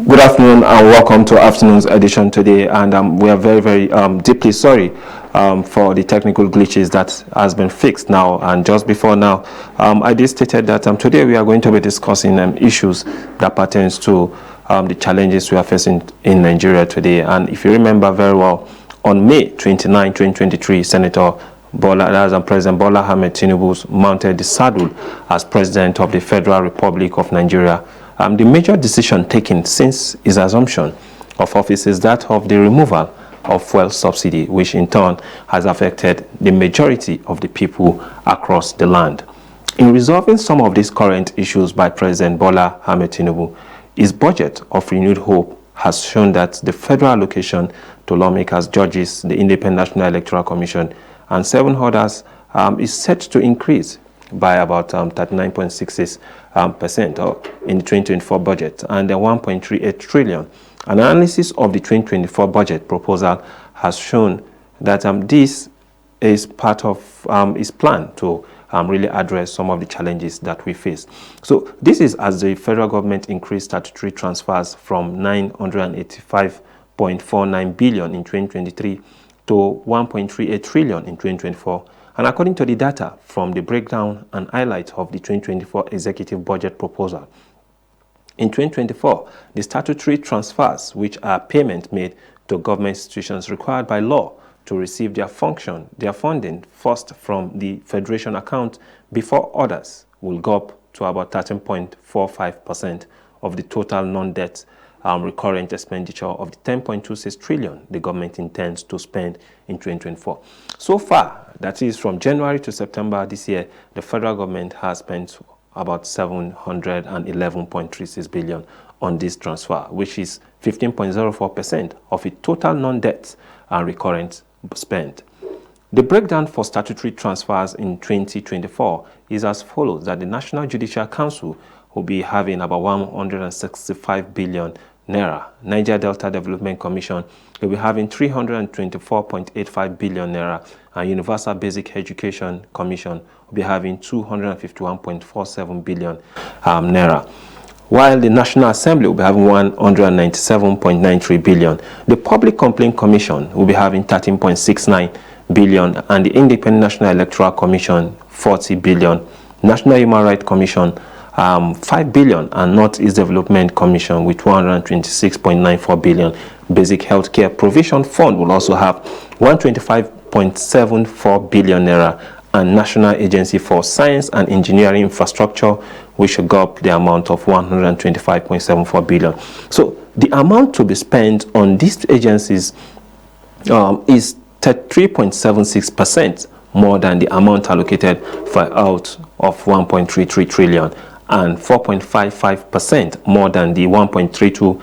Good afternoon and welcome to afternoon's edition today, and we are very deeply sorry for the technical glitches that has been fixed now. And just before now, I did stated that today we are going to be discussing issues that pertains to the challenges we are facing in Nigeria today. And if you remember very well, on May 29, 2023, Senator President Bola Ahmed Tinubu mounted the saddle as President of the Federal Republic of Nigeria. The major decision taken since his assumption of office is that of the removal of fuel subsidy, which in turn has affected the majority of the people across the land. In resolving some of these current issues by President Bola Ahmed Tinubu, his budget of renewed hope has shown that the federal allocation to lawmakers, judges, the Independent National Electoral Commission, and 7 others is set to increase by about 39.66% in the 2024 budget, and the 1.38 trillion. An analysis of the 2024 budget proposal has shown that this is part of his plan to really address some of the challenges that we face. So this is as the federal government increased statutory transfers from 985.49 billion in 2023 to 1.38 trillion in 2024. And according to the data from the breakdown and highlight of the 2024 executive budget proposal, in 2024, the statutory transfers, which are payments made to government institutions required by law to receive their funding first from the Federation account before others, will go up to about 13.45% of the total non-debt recurrent expenditure of the 10.26 trillion the government intends to spend in 2024. So far, that is from January to September this year, the federal government has spent about 711.36 billion on this transfer, which is 15.04% of its total non-debt and recurrent spend. The breakdown for statutory transfers in 2024 is as follows: that the National Judicial Council will be having about 165 billion naira. Niger Delta Development Commission will be having 324.85 billion naira, and Universal Basic Education Commission will be having 251.47 billion naira. While the National Assembly will be having 197.93 billion. The Public Complaint Commission will be having 13.69 billion, and the Independent National Electoral Commission 40 billion. National Human Rights Commission 5 billion, and Northeast Development Commission with 126.94 billion. Basic Healthcare Provision Fund will also have 125.74 billion naira, and National Agency for Science and Engineering Infrastructure, which should go up the amount of 125.74 billion. So the amount to be spent on these agencies is 33.76% more than the amount allocated for out of 1.33 trillion, and 4.55% more than the 1.32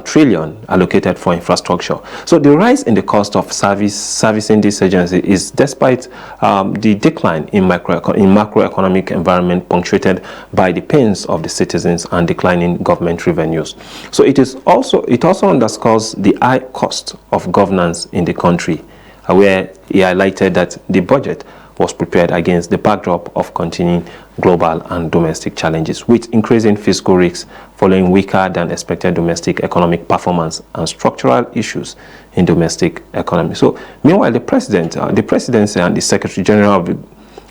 trillion allocated for infrastructure. So the rise in the cost of servicing this agency is despite the decline in macroeconomic environment punctuated by the pains of the citizens and declining government revenues. So it also underscores the high cost of governance in the country, where he highlighted that the budget was prepared against the backdrop of continuing global and domestic challenges, with increasing fiscal risks following weaker than expected domestic economic performance and structural issues in domestic economy. So, meanwhile, the presidency and the Secretary General of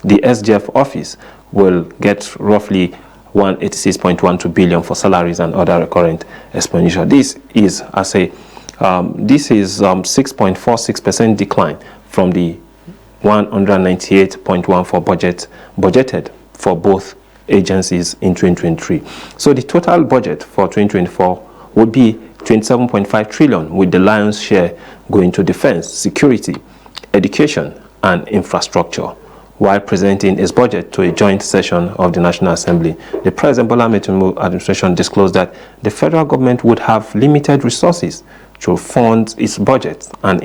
the SGF office will get roughly 186.12 billion for salaries and other recurrent expenditure. This is 6.46% decline from the 198.14 budgeted for both agencies in 2023. So the total budget for 2024 would be 27.5 trillion, with the lion's share going to defense, security, education, and infrastructure. While presenting his budget to a joint session of the National Assembly, the President Bola Ahmed Tinubu administration disclosed that the federal government would have limited resources to fund its budget and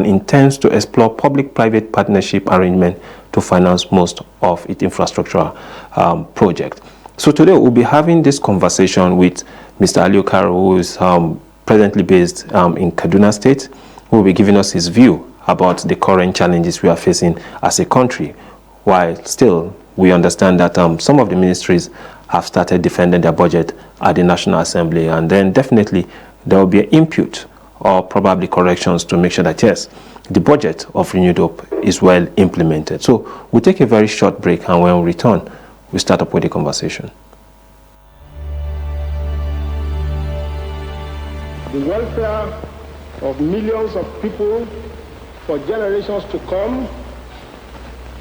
intends to explore public-private partnership arrangement to finance most of its infrastructure project. So today we'll be having this conversation with Mr. Aliyu Karo, who is presently based in Kaduna State, who will be giving us his view about the current challenges we are facing as a country, while still we understand that some of the ministries have started defending their budget at the National Assembly, and then definitely there will be an input or probably corrections to make sure that yes, the budget of Renewed Hope is well implemented. So we'll take a very short break, and when we return, we start up with the conversation. The welfare of millions of people for generations to come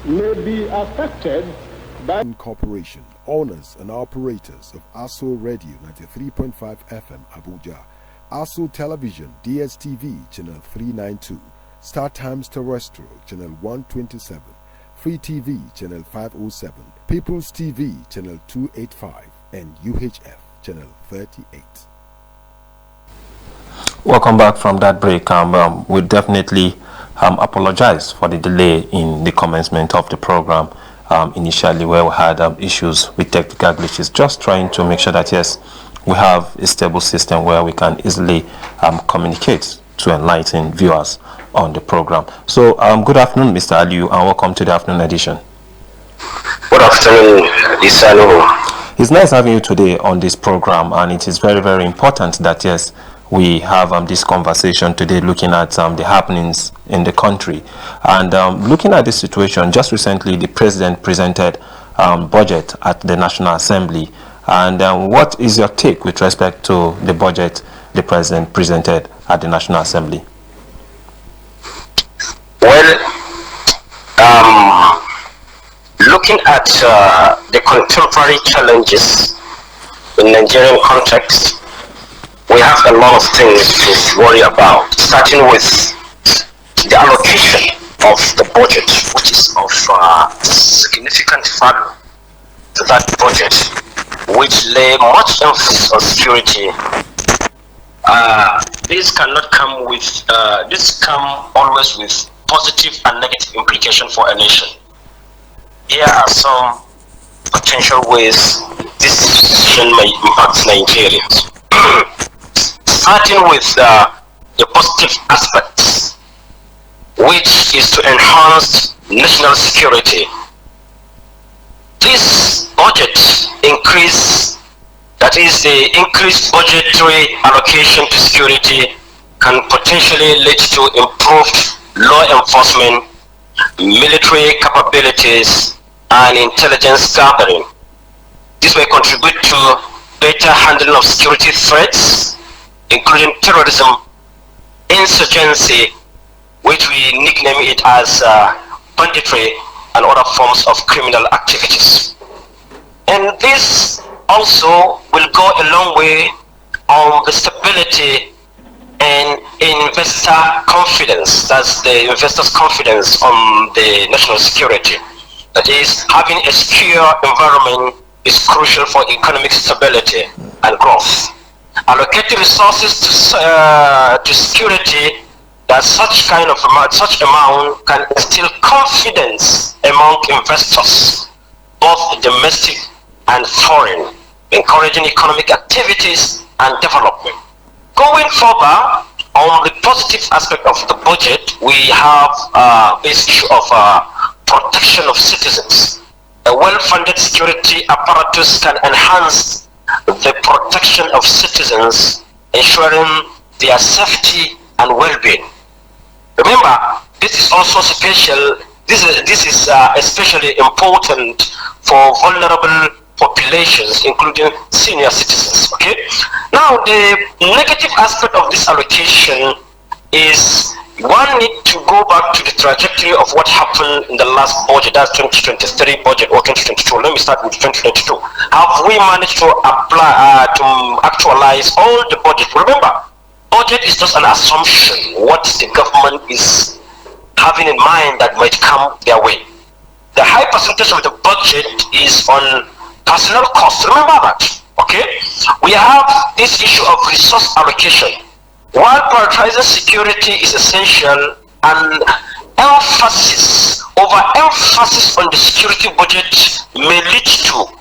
may be affected by Corporation, owners and operators of ASO Radio 93.5 FM Abuja, ASO Television DSTV Channel 392, Star Times Terrestrial Channel 127, Free TV Channel 507, People's TV Channel 285, and UHF Channel 38. Welcome back from that break. We definitely apologize for the delay in the commencement of the program. Initially, where we had issues with technical glitches, just trying to make sure that yes, we have a stable system where we can easily communicate to enlighten viewers on the program. So good afternoon, Mr. Aliyu, and welcome to the afternoon edition. Good afternoon, Isano. It's nice having you today on this program, and it is very, very important that yes, we have this conversation today looking at the happenings in the country. And looking at this situation, just recently the president presented budget at the National Assembly. And what is your take with respect to the budget the president presented at the National Assembly? Well, looking at the contemporary challenges in Nigerian context, we have a lot of things to worry about, starting with the allocation of the budget, which is of significant value to that budget, which lay much emphasis on security. This cannot come with, this come always with positive and negative implication for a nation. Here are some potential ways this decision may impact Nigerians. Starting with the positive aspects, which is to enhance national security. This budget increase, that is the increased budgetary allocation to security, can potentially lead to improved law enforcement, military capabilities, and intelligence gathering. This may contribute to better handling of security threats, including terrorism, insurgency, which we nickname it as banditry, and other forms of criminal activities. And this also will go a long way on the stability and investor confidence. That's the investors' confidence on the national security. That is, having a secure environment is crucial for economic stability and growth. Allocating resources to security, that such amount can instill confidence among investors, both domestic and foreign, encouraging economic activities and development. Going further, on the positive aspect of the budget, we have this issue of protection of citizens. A well-funded security apparatus can enhance the protection of citizens, ensuring their safety and well-being. Remember, this is also special. This is especially important for vulnerable populations, including senior citizens. Okay. Now, the negative aspect of this allocation is one need to go back to the trajectory of what happened in the last budget, that's 2023 budget or 2022. Let me start with 2022. Have we managed to apply, to actualize all the budget? Remember, budget is just an assumption, what the government is having in mind that might come their way. The high percentage of the budget is on personnel costs. Remember that, okay? We have this issue of resource allocation. While prioritizing security is essential, and overemphasis on the security budget may lead to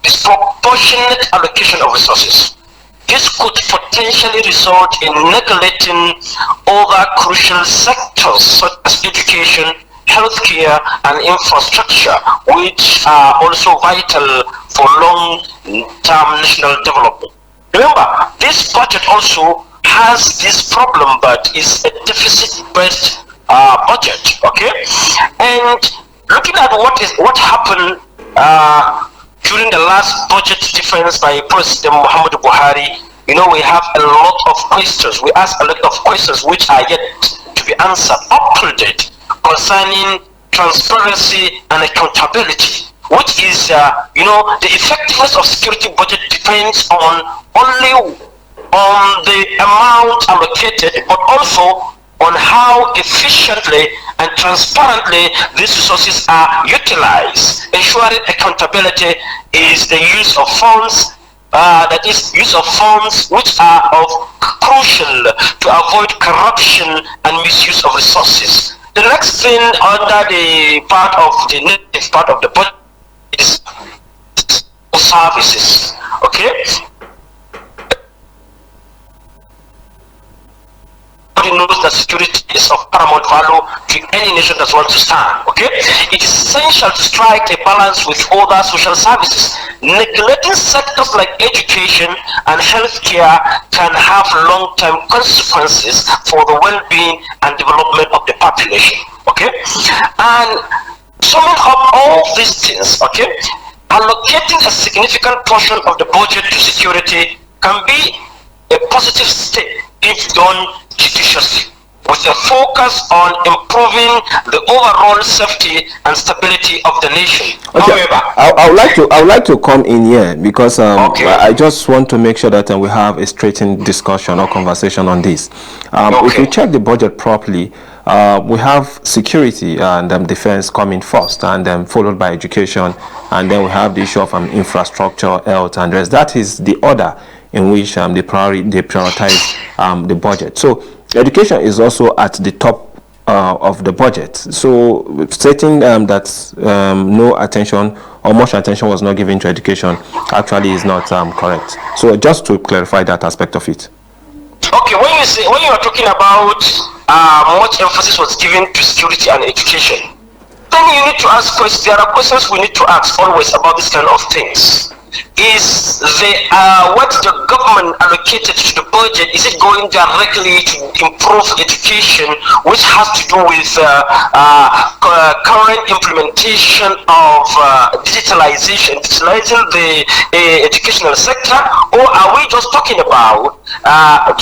disproportionate allocation of resources. This could potentially result in neglecting other crucial sectors such as education, healthcare, and infrastructure, which are also vital for long-term national development. Remember, this budget also has this problem, but it's a deficit-based budget. Okay, and looking at what happened during the last budget defense by President Muhammadu Buhari, we have a lot of questions. We ask a lot of questions which are yet to be answered up to date concerning transparency and accountability, which is, the effectiveness of security budget depends only on the amount allocated, but also on how efficiently and transparently these resources are utilized. Ensuring accountability is the use of funds, use of funds which are of crucial to avoid corruption and misuse of resources. The next thing under the part of the negative part of the budget is services. Okay. Knows that security is of paramount value to any nation that wants to stand. Okay, it is essential to strike a balance with other social services. Neglecting sectors like education and healthcare can have long-term consequences for the well-being and development of the population. Okay, and summing up all these things, okay, allocating a significant portion of the budget to security can be a positive step if done judiciously, with a focus on improving the overall safety and stability of the nation. Okay. However, I would like to come in here because Okay. I just want to make sure that we have a straightened discussion or conversation on this. If you check the budget properly, we have security and defense coming first, and then followed by education, and then we have the issue of infrastructure, health, and rest. That is the order in which they prioritize the budget. So education is also at the top of the budget. So stating that no attention or much attention was not given to education actually is not correct. So just to clarify that aspect of it. Okay, when you are talking about much emphasis was given to security and education, then you need to ask questions. There are questions we need to ask always about this kind of things. Is what the government allocated to the budget, is it going directly to improve education, which has to do with current implementation of digitalizing the educational sector, or are we just talking about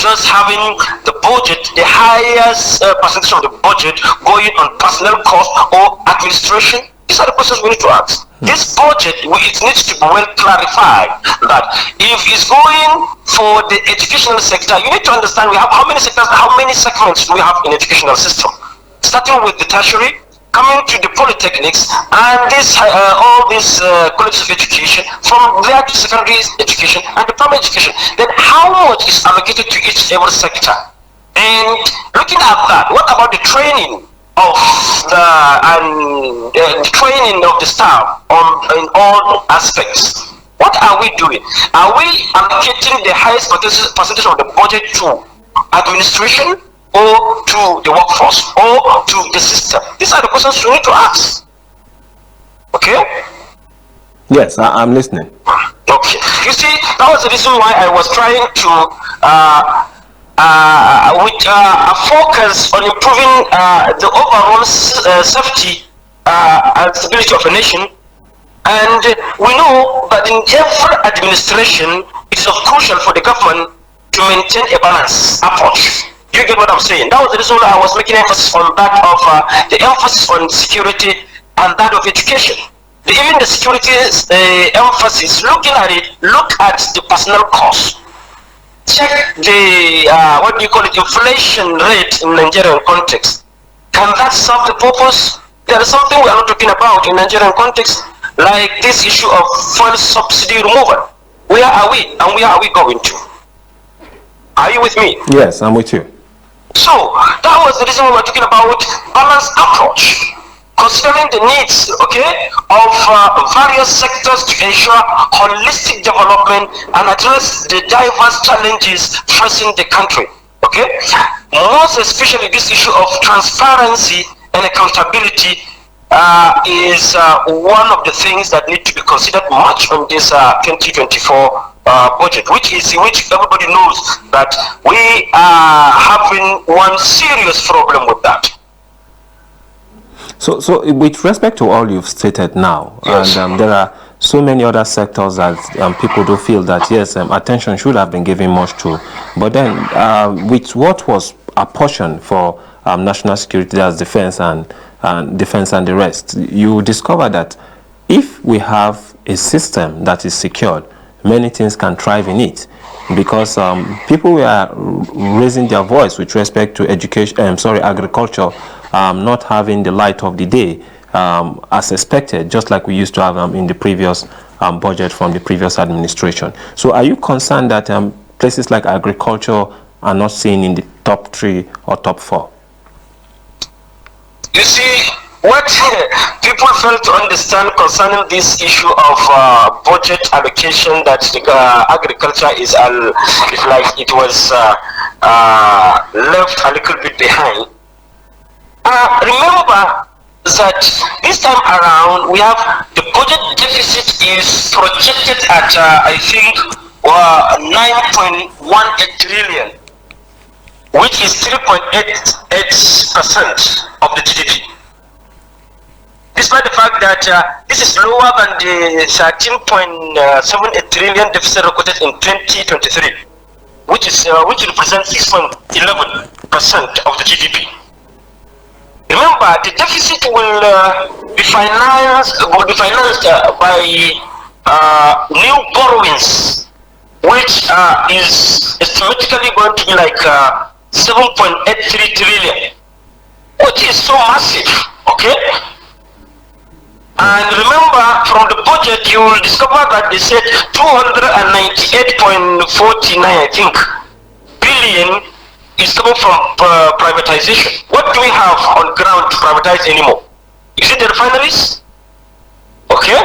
just having the budget, the highest percentage of the budget going on personnel cost or administration? These are the questions we need to ask. This budget, it needs to be well clarified that if it's going for the educational sector, you need to understand we have how many sectors, how many segments do we have in educational system, starting with the tertiary, coming to the polytechnics, and this all these colleges of education, from there to secondary education and the primary education. Then how much is allocated to each every sector? And looking at that, what about the training of the training of the staff in all aspects? What are we doing? Are we allocating the highest percentage of the budget to administration, or to the workforce, or to the system? These are the questions we need to ask. Okay? Yes, I'm listening. Okay. You see, that was the reason why I was trying to with a focus on improving the overall safety and stability of a nation. And we know that in every administration, it's of crucial for the government to maintain a balanced approach. You get what I'm saying? That was the reason why I was making emphasis on that of the emphasis on security and that of education. Even the security emphasis, looking at it, look at the personnel cost. Check the what do you call it, inflation rate in Nigerian context. Can that serve the purpose? There is something we are not talking about in Nigerian context, like this issue of fuel subsidy removal. Where are we, and where are we going to? Are you with me? Yes, I'm with you. So that was the reason we were talking about balanced approach, considering the needs, okay, of various sectors to ensure holistic development and address the diverse challenges facing the country. Okay, most especially this issue of transparency and accountability is one of the things that need to be considered much on this 2024 budget, which everybody knows that we are having one serious problem with that. So with respect to all you've stated now, yes. and there are so many other sectors that people do feel that yes, attention should have been given much to, but then with what was apportioned for national security, as defense and the rest, you discover that if we have a system that is secured, many things can thrive in it, because people were raising their voice with respect to agriculture not having the light of the day as expected, just like we used to have in the previous budget from the previous administration. So are you concerned that places like agriculture are not seen in the top 3 or top 4? You see, what people fail to understand concerning this issue of budget allocation, that agriculture is like it was left a little bit behind. Remember that this time around we have the budget deficit is projected at I think 9.18 trillion, which is 3.88% of the GDP. Despite the fact that this is lower than the 13.78 trillion deficit recorded in 2023, which represents 6.11% of the GDP. Remember, the deficit will be financed by new borrowings, which is estimatically going to be like 7.83 trillion, which is so massive. Okay. And remember, from the budget, you will discover that they said 298.49, I think, billion is coming from privatization. What do we have on ground to privatize anymore? Is it the refineries? Okay.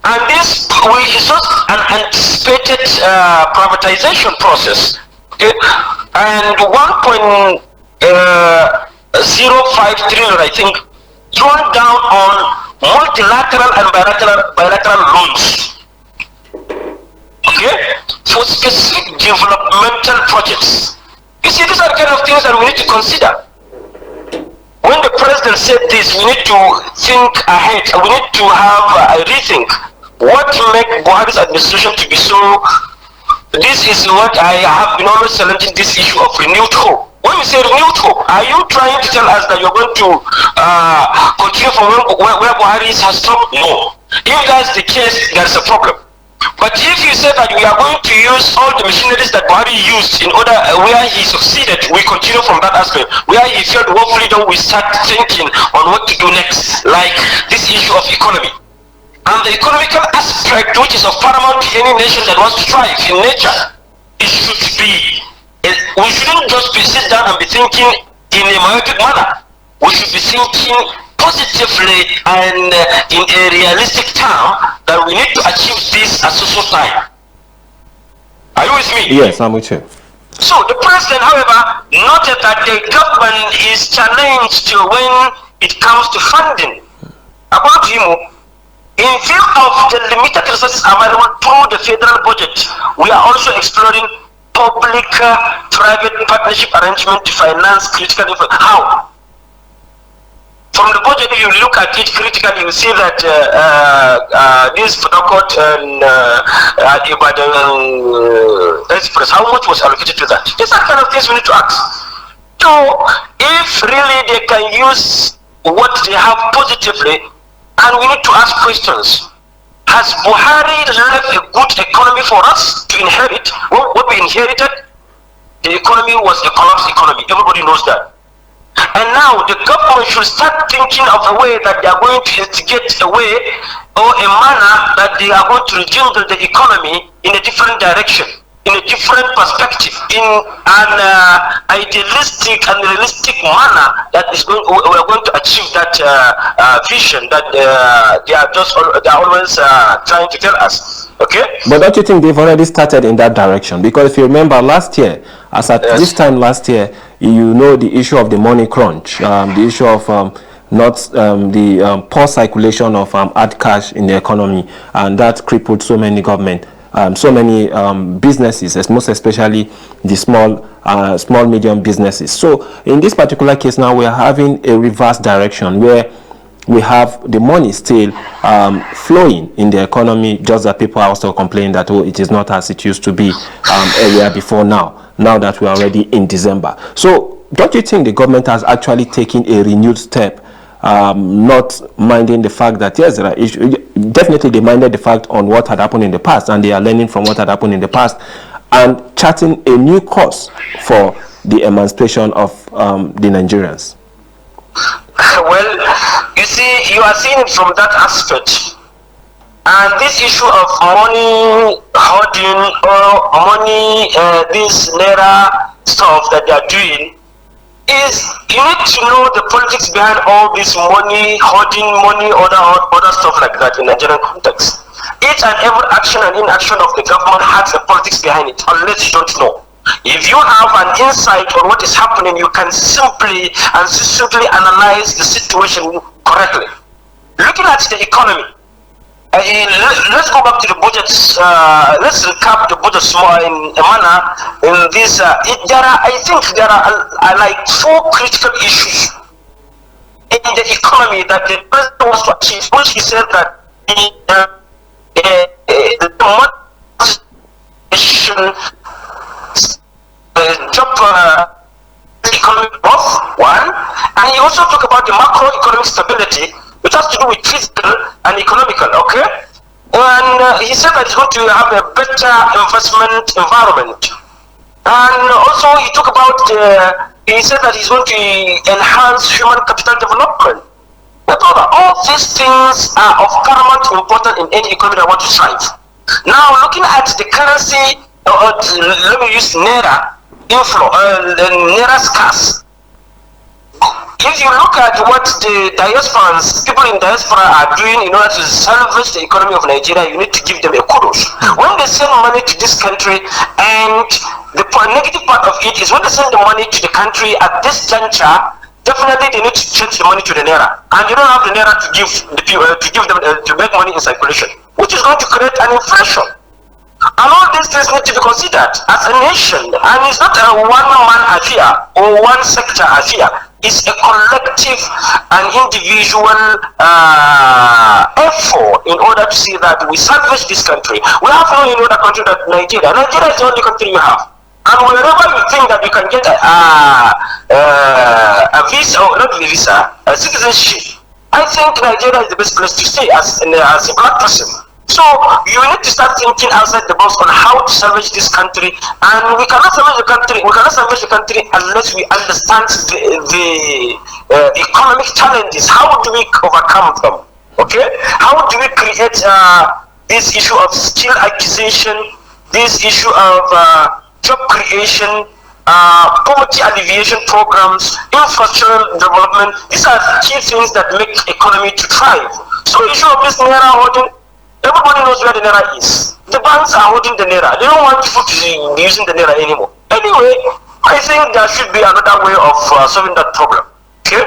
And this is just an anticipated privatization process. Okay. And 1.05 trillion, I think, thrown down on multilateral and bilateral loans, okay, for specific developmental projects. You see, these are the kind of things that we need to consider. When the president said this, we need to think ahead, and we need to have a rethink. What makes Buhari's administration to be so? This is what I have been always challenging, this issue of renewed hope. When you say renewed hope, are you trying to tell us that you're going to continue from where Buhari has stopped? No. If that's the case, there's a problem. But if you say that we are going to use all the machineries that Buhari used in order where he succeeded, we continue from that aspect. Where he failed, hopefully then we start thinking on what to do next, like this issue of economy. And the economical aspect, which is of paramount to any nation that wants to thrive in nature, it should be. We shouldn't just sit down and be thinking in a myopic manner. We should be thinking positively and in a realistic term that we need to achieve this at social time. Are you with me? Yes, I'm with you. So the president, however, noted that the government is challenged when it comes to funding. About him, in view of the limited resources available through the federal budget, we are also exploring public-private partnership arrangement to finance critical infrastructure. How? From the budget, if you look at it critically, you see that this Port and Ibadan Express, how much was allocated to that? These are kind of things we need to ask. So, if really they can use what they have positively, and we need to ask questions. Has Buhari left a good economy for us to inherit? What we inherited, the economy was a collapsed economy. Everybody knows that. And now the government should start thinking of a way that they are going to instigate a way or a manner that they are going to rejiggle the economy in a different direction, in a different perspective, in an idealistic and realistic manner that is going. We are going to achieve that vision that they are always trying to tell us. Okay? But don't you think they've already started in that direction? Because if you remember last year, as at this time last year, you know the issue of the money crunch, the issue of the poor circulation of hard cash in the economy, and that crippled so many businesses, most especially the small medium businesses. So in this particular case now, we are having a reverse direction where we have the money still flowing in the economy, just that people are also complaining that, oh, it is not as it used to be earlier before now that we are already in December. So don't you think the government has actually taken a renewed step, not minding the fact that, yes, there are issues? Definitely they minded the fact on what had happened in the past, and they are learning from what had happened in the past and charting a new course for the emancipation of the Nigerians. Well, you see, you are seeing it from that aspect. And this issue of money hoarding or money, this Naira stuff that they are doing, is you need to know the politics behind all this money hoarding, other stuff like that in Nigerian context. Each and every action and inaction of the government has a politics behind it, unless you don't know. If you have an insight on what is happening, you can simply analyze the situation correctly. Looking at the economy, let's go back to the budgets. Let's recap the budget more in a manner. In this, I think there are like 4 critical issues in the economy that the president wants to achieve, which he said that job economic growth, one, and he also talked about the macroeconomic stability, which has to do with physical and economical, okay? And he said that he's going to have a better investment environment. And also he talked about, he said that he's going to enhance human capital development. All these things are of paramount importance in any economy that want to thrive. Now, looking at the currency, let me use Naira inflow, Naira scarce. If you look at what the people in diaspora are doing in order to salvage the economy of Nigeria, you need to give them a kudos. When they send money to this country, and the negative part of it is when they send the money to the country at this juncture, definitely they need to change the money to the Naira, and you don't have the Naira to give the people to make money in circulation, which is going to create an inflation. And all these things need to be considered as a nation, and it's not a one-man affair or one sector affair. It's a collective and individual effort in order to see that we salvage this country. We have no other country than Nigeria. Nigeria is the only country we have. And wherever you think that you can get a visa, or not a visa, a citizenship, I think Nigeria is the best place to stay as a black person. So you need to start thinking outside the box on how to salvage this country, and we cannot salvage the country. We cannot salvage the country unless we understand the economic challenges. How do we overcome them? Okay, how do we create this issue of skill acquisition, this issue of job creation, poverty alleviation programs, infrastructural development? These are key things that make economy to thrive. So the issue of this Naira holding. Everybody knows where the Naira is. The banks are holding the Naira. They don't want people to be using the Naira anymore. Anyway, I think there should be another way of solving that problem. Okay?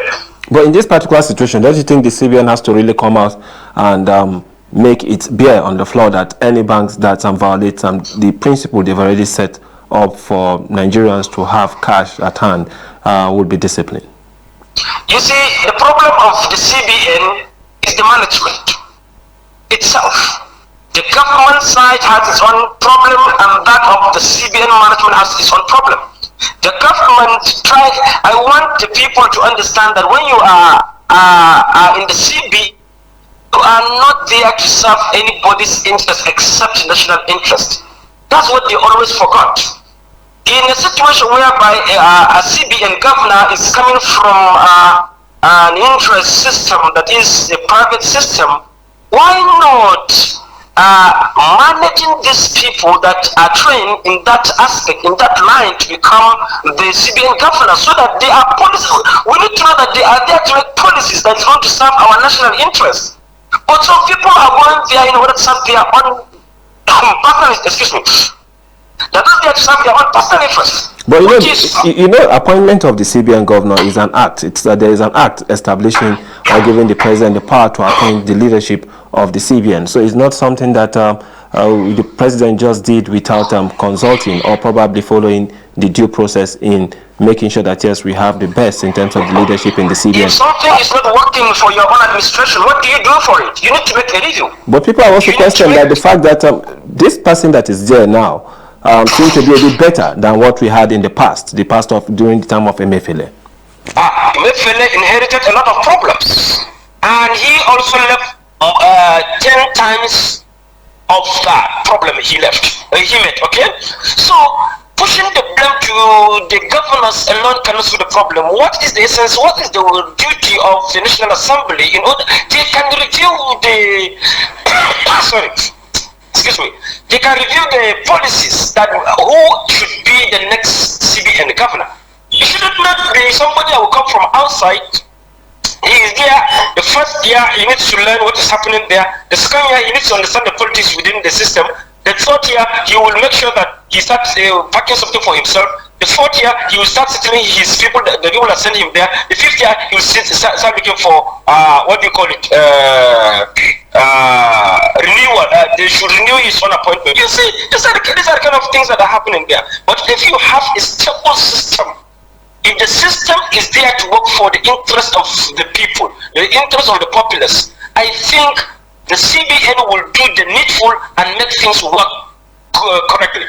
But in this particular situation, don't you think the CBN has to really come out and make it bare on the floor that any banks that violate the principle they've already set up for Nigerians to have cash at hand will be disciplined? You see, the problem of the CBN is the management itself. The government side has its own problem, and that of the CBN management has its own problem. The government I want the people to understand that when you are in the CBN, you are not there to serve anybody's interest except national interest. That's what they always forgot. In a situation whereby a CBN governor is coming from an interest system that is a private system, why not managing these people that are trained in that aspect, in that line, to become the CBN governor, so that they are policies? We need to know that they are there to make policies that is going to serve our national interests. But some people are going there in order to serve their own excuse me, they're not there to serve their own personal interests. But appointment of the CBN governor is an act. There is an act establishing or giving the president the power to appoint the leadership of the CBN. So it's not something that the president just did without consulting or probably following the due process in making sure that, yes, we have the best in terms of the leadership in the CBN. If something is not working for your own administration, what do you do for it? You need to make a review. But people are also questioning that the fact that this person that is there now seems to be a bit better than what we had in the past during the time of Emefiele. Emefiele inherited a lot of problems, and he also left 10 times of that problem he met. Okay, so pushing the blame to the governors alone cannot solve the problem. What is the essence? What is the duty of the National Assembly? In order they can review the excuse me, they can review the policies that who should be the next CBN governor. It should not be somebody that will come from outside. He is there. The first year he needs to learn what is happening there. The second year he needs to understand the politics within the system. The third year he will make sure that he starts packing something for himself. The fourth year he will start settling his people, the people that send him there. The fifth year he will start looking for what do you call it? Renewal. They should renew his own appointment. You see, these are the kind of things that are happening there. But if you have a stable system, if the system is there to work for the interest of the people, the interest of the populace, I think the CBN will do the needful and make things work correctly.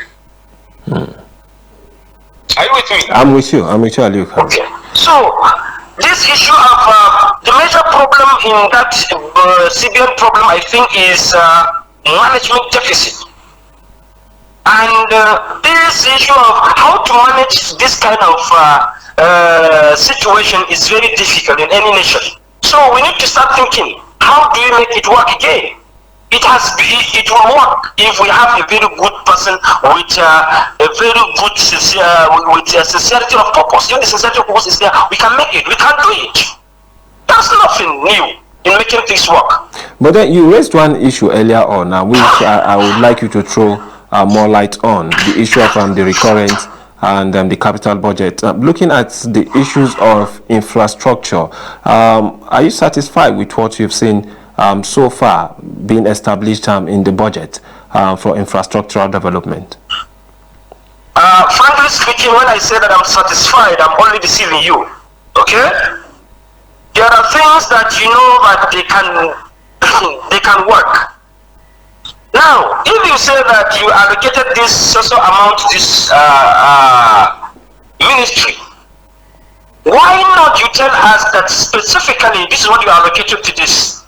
Are you with me? I'm with you, Aliu. Okay. So, this issue of the major problem in that CBN problem, I think, is management deficit. And this issue of how to manage this kind of situation is very difficult in any nation. So we need to start thinking, how do you make it work again? It will work if we have a very good person with a very good sincerity of purpose. If the sincerity of purpose is there, we can make it. We can do it. There's nothing new in making things work. But then you raised one issue earlier on, which I would like you to throw more light on, the issue of the recurrent and the capital budget. Looking at the issues of infrastructure, are you satisfied with what you've seen so far being established in the budget for infrastructural development? Frankly speaking, when I say that I'm satisfied, I'm only deceiving you. Okay? There are things that you know that they can work. Now, if you say that you allocated this social amount to this ministry, why not you tell us that specifically this is what you are allocating to this?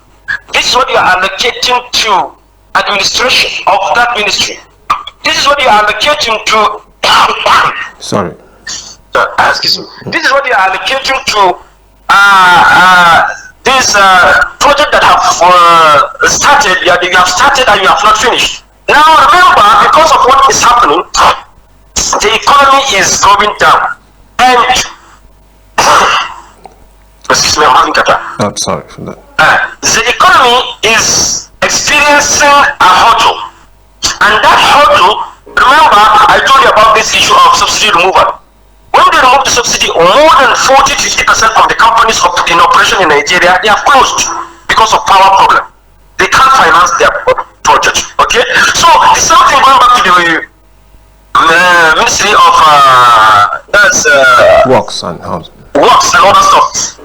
This is what you are allocating to administration of that ministry. This is what you are allocating to Sorry. Excuse me. This is what you are allocating to this project that have started, you have started and you have not finished. Now remember, because of what is happening, the economy is going down. And excuse me, I'm having kata. I'm sorry for that. The economy is experiencing a hurdle. And that hurdle, remember, I told you about this issue of subsidy removal. When they remove the subsidy, more than 40-50% of the companies in operation in Nigeria, they have closed because of power problem. They can't finance their project. Okay, so the same thing going back to the Ministry of Works and housing. Works and other stuff.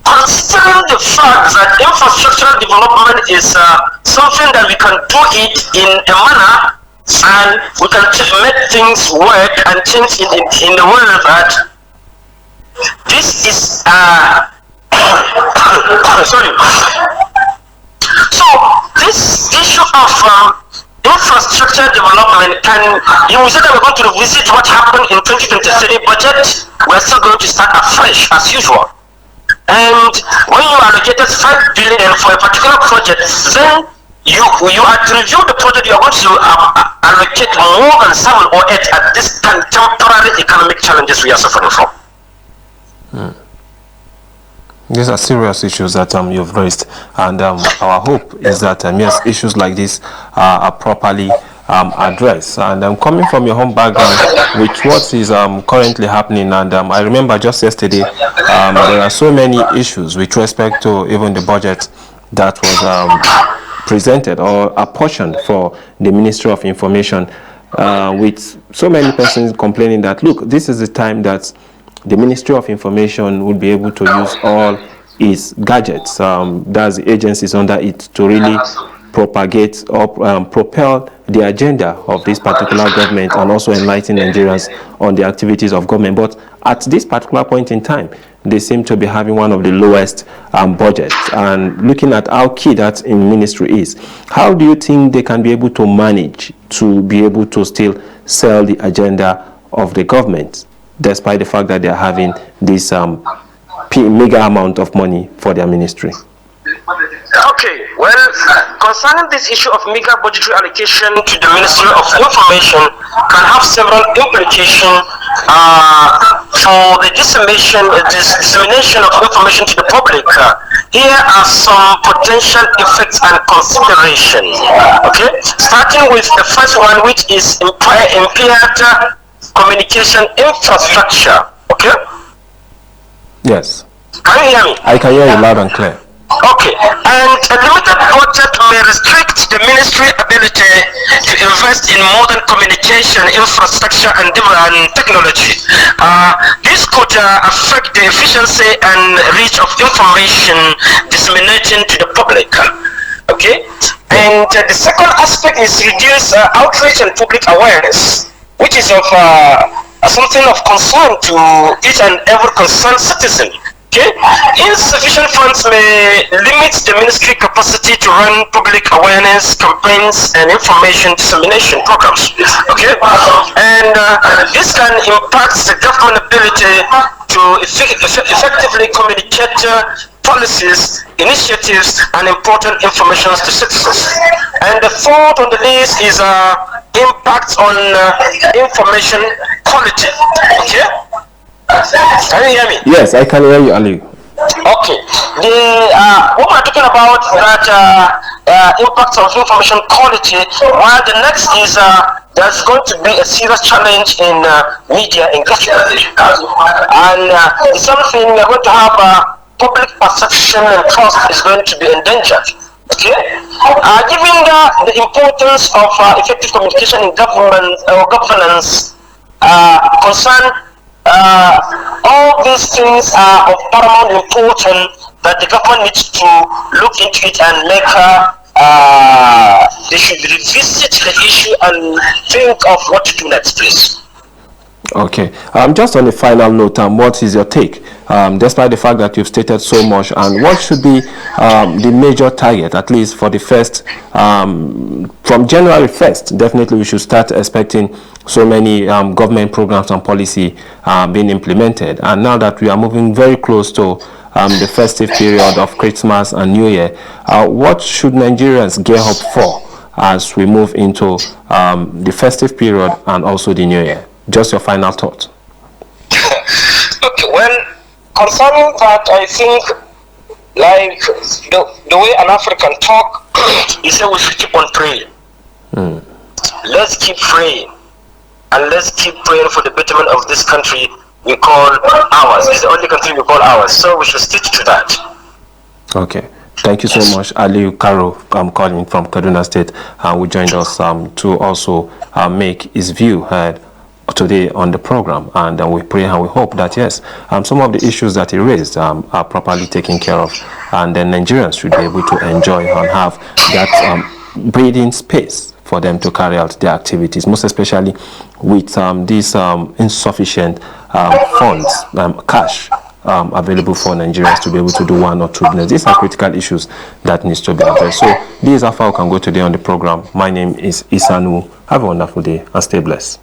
Considering the fact that infrastructural development is something that we can do it in a manner and we can make things work and change in the way that this is sorry. So this issue of infrastructure development you will say that we're going to revisit what happened in 2023 budget. We're still going to start afresh as usual. And when you allocated 5 billion for a particular project, then you are to review the project. You are going to allocate more than 7 or 8 at this temporary economic challenges we are suffering from. These are serious issues that you've raised, and our hope is that yes, issues like this are properly address. And coming from your home background with what is currently happening, and I remember just yesterday, there are so many issues with respect to even the budget that was presented or apportioned for the Ministry of Information, with so many persons complaining that, look, this is the time that the Ministry of Information would be able to use all its gadgets, that's the agencies under it, to really propagate or propel the agenda of this particular government and also enlighten Nigerians on the activities of government. But at this particular point in time, they seem to be having one of the lowest budgets. And looking at how key that in ministry is, how do you think they can be able to manage to be able to still sell the agenda of the government, despite the fact that they are having this mega amount of money for their ministry? Okay, well, concerning this issue of meager budgetary allocation to the Ministry of Information can have several implications for the dissemination of information to the public. Here are some potential effects and considerations. Okay, starting with the first one, which is impaired communication infrastructure. Okay. Yes. Can you hear me? I can hear you loud and clear. Okay, and a limited budget may restrict the ministry ability to invest in modern communication infrastructure and technology. This could affect the efficiency and reach of information disseminating to the public. Okay, and the second aspect is reduce outreach and public awareness, which is of something of concern to each and every concerned citizen. Okay, insufficient funds may limit the ministry capacity to run public awareness campaigns and information dissemination programs. Okay, and this can impact the government ability to effectively communicate policies, initiatives, and important information to citizens. And the fourth on the list is impact on information quality. Okay. Can you hear me? Yes, I can hear you, Ali. Okay. What we're talking about that impact of information quality, while the next is there's going to be a serious challenge in media engagement, and something we're going to have public perception and trust is going to be endangered. Okay, given the importance of effective communication in government or governance, concern. All these things are of paramount importance that the government needs to look into it and make they should revisit the issue and think of what to do next, please. Okay. Just on the final note, what is your take? Despite the fact that you've stated so much, and what should be the major target, at least for the first, from January 1st, definitely we should start expecting so many government programs and policy being implemented. And now that we are moving very close to the festive period of Christmas and New Year, what should Nigerians gear up for as we move into the festive period and also the New Year? Just your final thought. Okay, well, concerning that, I think, like the way an African talk, he said we should keep on praying. Let's keep praying, and let's keep praying for the betterment of this country we call ours. It's the only country we call ours, so we should stick to that. Okay. Thank you so much, Ali Karo. I'm calling from Kaduna State, who joined us to also make his view heard today on the program, and we pray and we hope that yes, some of the issues that he raised are properly taken care of, and then Nigerians should be able to enjoy and have that breathing space for them to carry out their activities, most especially with these insufficient funds, cash available for Nigerians to be able to do one or two business. These are critical issues that needs to be addressed. So this is how far we can go today on the program. My name is Isanu. Have a wonderful day and stay blessed.